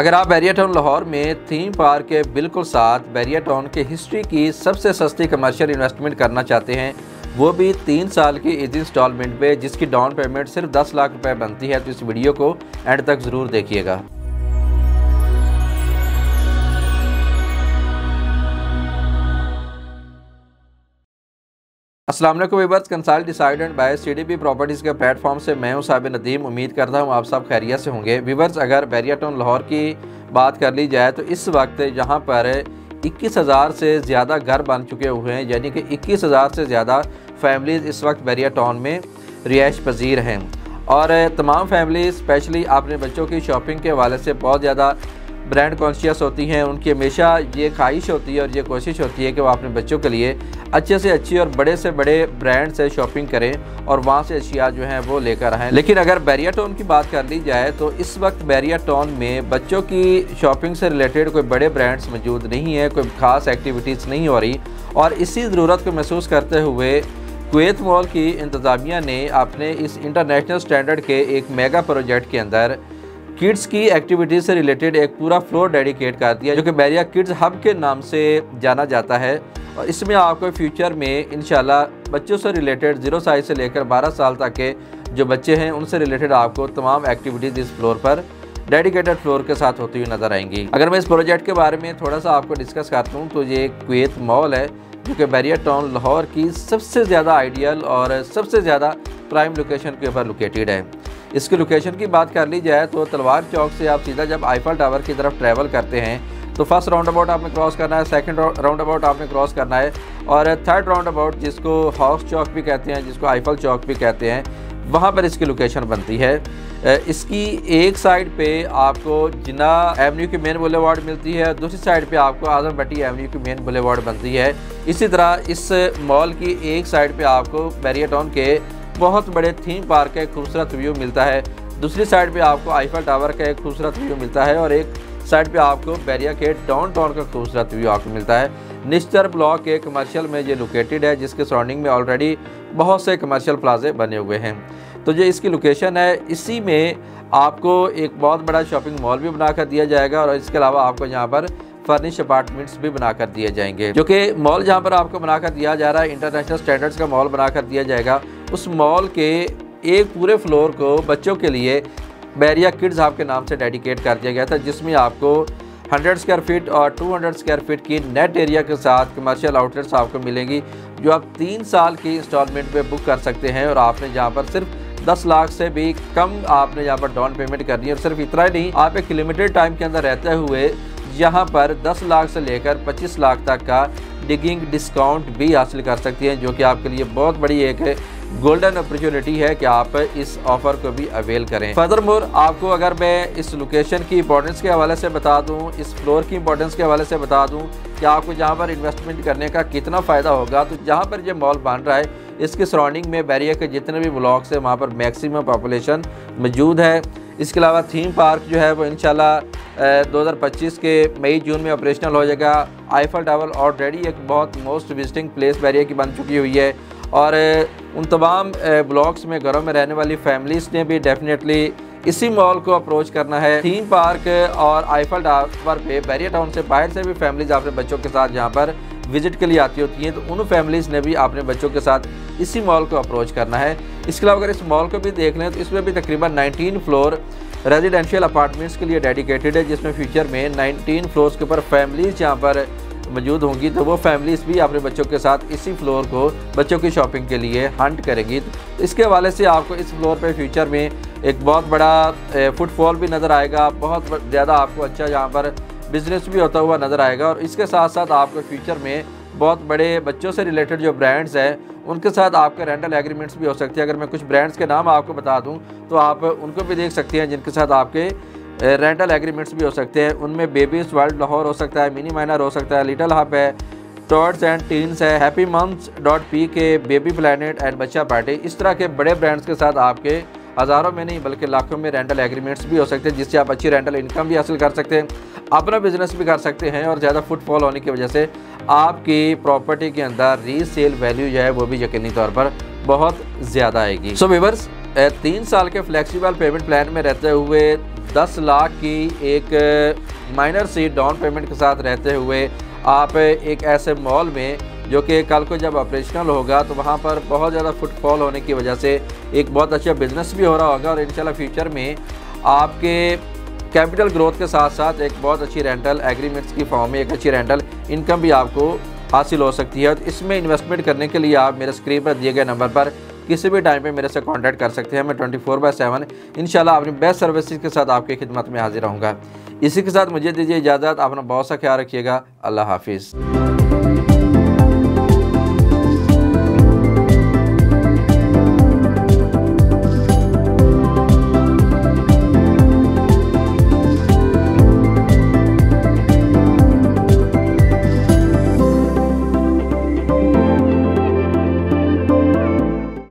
अगर आप बैरिया टाउन लाहौर में थीम पार्क के बिल्कुल साथ बैरिया टाउन के हिस्ट्री की सबसे सस्ती कमर्शियल इन्वेस्टमेंट करना चाहते हैं, वो भी 3 साल की इजी इंस्टॉलमेंट पे, जिसकी डाउन पेमेंट सिर्फ 10 लाख रुपए बनती है, तो इस वीडियो को एंड तक ज़रूर देखिएगा। अस्सलाम वालेकुम viewers, consult decided by CDP properties के प्लेटफॉर्म से मैं हूं साबिर नदीम। उम्मीद करता हूं आप सब खैरियत से होंगे। व्यूअर्स, अगर बैरिया टाउन लाहौर की बात कर ली जाए तो इस वक्त यहाँ पर 21,000 से ज़्यादा घर बन चुके हुए हैं, यानी कि 21,000 से ज़्यादा फैमिलीज़ इस वक्त बैरिया टाउन में रिहाइश पजीर हैं। और तमाम फैमिली स्पेशली अपने बच्चों की शॉपिंग के हवाले से बहुत ज़्यादा ब्रांड कॉन्शियस होती हैं। उनकी हमेशा ये ख्वाहिश होती है और ये कोशिश होती है कि वो अपने बच्चों के लिए अच्छे से अच्छी और बड़े से बड़े ब्रांड से शॉपिंग करें और वहाँ से अशिया जो हैं वो लेकर आएँ। लेकिन अगर बैरिया टाउन की बात कर ली जाए तो इस वक्त बैरिया टाउन में बच्चों की शॉपिंग से रिलेटेड कोई बड़े ब्रांड्स मौजूद नहीं है, कोई ख़ास एक्टिविटीज़ नहीं हो रही। और इसी ज़रूरत को महसूस करते हुए कुवैत मॉल की इंतज़ामिया ने अपने इस इंटरनेशनल स्टैंडर्ड के एक मेगा प्रोजेक्ट के अंदर किड्स की एक्टिविटीज़ से रिलेटेड एक पूरा फ्लोर डेडिकेट कर दिया, जो कि बैरिया किड्स हब के नाम से जाना जाता है। और इसमें आपको फ्यूचर में इंशाल्लाह बच्चों से रिलेटेड 0 साल से लेकर 12 साल तक के जो बच्चे हैं उनसे रिलेटेड आपको तमाम एक्टिविटीज़ इस फ्लोर पर डेडिकेटेड फ्लोर के साथ होती हुई नज़र आएंगी। अगर मैं इस प्रोजेक्ट के बारे में थोड़ा सा आपको डिस्कस करता हूँ तो ये कुवैत मॉल है, जो कि बैरिया टाउन लाहौर की सबसे ज़्यादा आइडियल और सबसे ज़्यादा प्राइम लोकेशन के ऊपर लोकेटेड है। इसकी लोकेशन की बात कर ली जाए तो तलवार चौक से आप सीधा जब आईफल टावर की तरफ ट्रैवल करते हैं तो फर्स्ट राउंड अबाउट आपने क्रॉस करना है, सेकंड राउंड अबाउट आपने क्रॉस करना है, और थर्ड राउंड अबाउट जिसको हाउस चौक भी कहते हैं, जिसको आईफल चौक भी कहते हैं, वहाँ पर इसकी लोकेशन बनती है। इसकी एक साइड पे आपको जिन्ना एवेन्यू की मेन बुलेवार्ड मिलती है, दूसरी साइड पे आपको आजम भट्टी एवेन्यू की मेन बुलेवार्ड बनती है। इसी तरह इस मॉल की एक साइड पे आपको बैरिया टाउन के बहुत बड़े थीम पार्क का एक खूबसूरत व्यू मिलता है, दूसरी साइड पे आपको आईफल टावर का एक खूबसूरत व्यू मिलता है, और एक साइड पे आपको बैरिया के डाउन टाउन का खूबसूरत व्यू आपको मिलता है। निश्तर ब्लॉक के कमर्शियल में ये लोकेटेड है, जिसके सराउंडिंग में ऑलरेडी बहुत से कमर्शियल प्लाजे बने हुए हैं। तो जो इसकी लोकेशन है, इसी में आपको एक बहुत बड़ा शॉपिंग मॉल भी बनाकर दिया जाएगा, और इसके अलावा आपको यहाँ पर फर्निश अपार्टमेंट्स भी बनाकर दिए जाएंगे। जो कि मॉल जहाँ पर आपको बनाकर दिया जा रहा है, इंटरनेशनल स्टैंडर्ड्स का मॉल बनाकर दिया जाएगा। उस मॉल के एक पूरे फ्लोर को बच्चों के लिए बैरिया किड्स हब के नाम से डेडिकेट कर दिया गया था, जिसमें आपको 100 स्क्वायर फीट और 200 स्क्वायर फीट की नेट एरिया के साथ कमर्शियल आउटलेट्स आपको मिलेंगी, जो आप 3 साल की इंस्टॉलमेंट पे बुक कर सकते हैं। और आपने जहाँ पर सिर्फ 10 लाख से भी कम आपने यहाँ पर डाउन पेमेंट करनी है। और सिर्फ इतना ही नहीं, आप एक लिमिटेड टाइम के अंदर रहते हुए यहाँ पर 10 लाख से लेकर 25 लाख तक का डिगिंग डिस्काउंट भी हासिल कर सकती हैं, जो कि आपके लिए बहुत बड़ी एक गोल्डन अपॉर्चुनिटी है कि आप इस ऑफ़र को भी अवेल करें। फर्दरमोर आपको अगर मैं इस लोकेशन की इंपॉर्टेंस के हवाले से बता दूं, इस फ्लोर की इंपॉर्टेंस के हवाले से बता दूं कि आपको जहां पर इन्वेस्टमेंट करने का कितना फ़ायदा होगा, तो जहां पर ये मॉल बन रहा है इसके सराउंडिंग में बैरिया के जितने भी ब्लॉक्स हैं वहाँ पर मैक्सिमम पॉपुलेशन मौजूद है। इसके अलावा थीम पार्क जो है वो इंशाल्लाह 2025 के मई जून में ऑपरेशनल हो जाएगा। आईफल टावर ऑलरेडी एक बहुत मोस्ट विजिटिंग प्लेस बैरिया की बन चुकी हुई है, और उन तमाम ब्लॉक्स में घरों में रहने वाली फैमिलीज़ ने भी डेफिनेटली इसी मॉल को अप्रोच करना है। थीम पार्क और आईफल टावर पे बैरिया टाउन से बाहर से भी फैमिलीज़ अपने बच्चों के साथ यहाँ पर विजिट के लिए आती होती हैं, तो उन फैमिलीज़ ने भी अपने बच्चों के साथ इसी मॉल को अप्रोच करना है। इसके अलावा अगर इस मॉल को भी देख लें तो इसमें भी तकरीबन 19 फ्लोर रेजिडेंशियल अपार्टमेंट्स के लिए डेडिकेटेड है, जिसमें फ्यूचर में 19 फ्लोर्स के ऊपर फैमिलीज़ यहाँ पर मौजूद होंगी। तो वो फैमिलीज़ भी अपने बच्चों के साथ इसी फ्लोर को बच्चों की शॉपिंग के लिए हंट करेंगी। तो इसके हवाले से आपको इस फ्लोर पे फ्यूचर में एक बहुत बड़ा फुटफॉल भी नज़र आएगा, बहुत ज़्यादा आपको अच्छा यहाँ पर बिज़नेस भी होता हुआ नज़र आएगा। और इसके साथ साथ आपको फ्यूचर में बहुत बड़े बच्चों से रिलेटेड जो ब्रांड्स हैं उनके साथ आपके रेंटल एग्रीमेंट्स भी हो सकते हैं। अगर मैं कुछ ब्रांड्स के नाम आपको बता दूं तो आप उनको भी देख सकते हैं, जिनके साथ आपके रेंटल एग्रीमेंट्स भी हो सकते हैं। उनमें बेबीज़ वर्ल्ड लाहौर हो सकता है, मिनी माइनर हो सकता है, लिटिल हब है, टॉड्स एंड टीन्स है, happy months .pk, baby planet and बच्चा पार्टी। इस तरह के बड़े ब्रांड्स के साथ आपके हज़ारों में नहीं बल्कि लाखों में रेंटल एग्रीमेंट्स भी हो सकते हैं, जिससे आप अच्छी रेंटल इनकम भी हासिल कर सकते हैं, अपना बिजनेस भी कर सकते हैं, और ज़्यादा फुटफॉल होने की वजह से आपकी प्रॉपर्टी के अंदर रीसेल वैल्यू जो है वो भी यकीनी तौर पर बहुत ज़्यादा आएगी। सो व्यूअर्स, 3 साल के फ्लेक्सिबल पेमेंट प्लान में रहते हुए 10 लाख की एक माइनर सी डाउन पेमेंट के साथ रहते हुए आप एक ऐसे मॉल में, जो कि कल को जब ऑपरेशनल होगा तो वहाँ पर बहुत ज़्यादा फुटफॉल होने की वजह से एक बहुत अच्छा बिजनेस भी हो रहा होगा, और इंशाल्लाह फ्यूचर में आपके कैपिटल ग्रोथ के साथ साथ एक बहुत अच्छी रेंटल एग्रीमेंट्स की फॉर्म में एक अच्छी रेंटल इनकम भी आपको हासिल हो सकती है। तो इसमें इन्वेस्टमेंट करने के लिए आप मेरे स्क्रीन पर दिए गए नंबर पर किसी भी टाइम पे मेरे से कांटेक्ट कर सकते हैं। मैं 24/7 इंशाल्लाह अपनी बेस्ट सर्विसेज के साथ आपकी खिदमत में हाजिर रहूँगा। इसी के साथ मुझे दीजिए इजाज़त। अपना बहुत सा ख्याल रखिएगा। अल्लाह हाफिज़।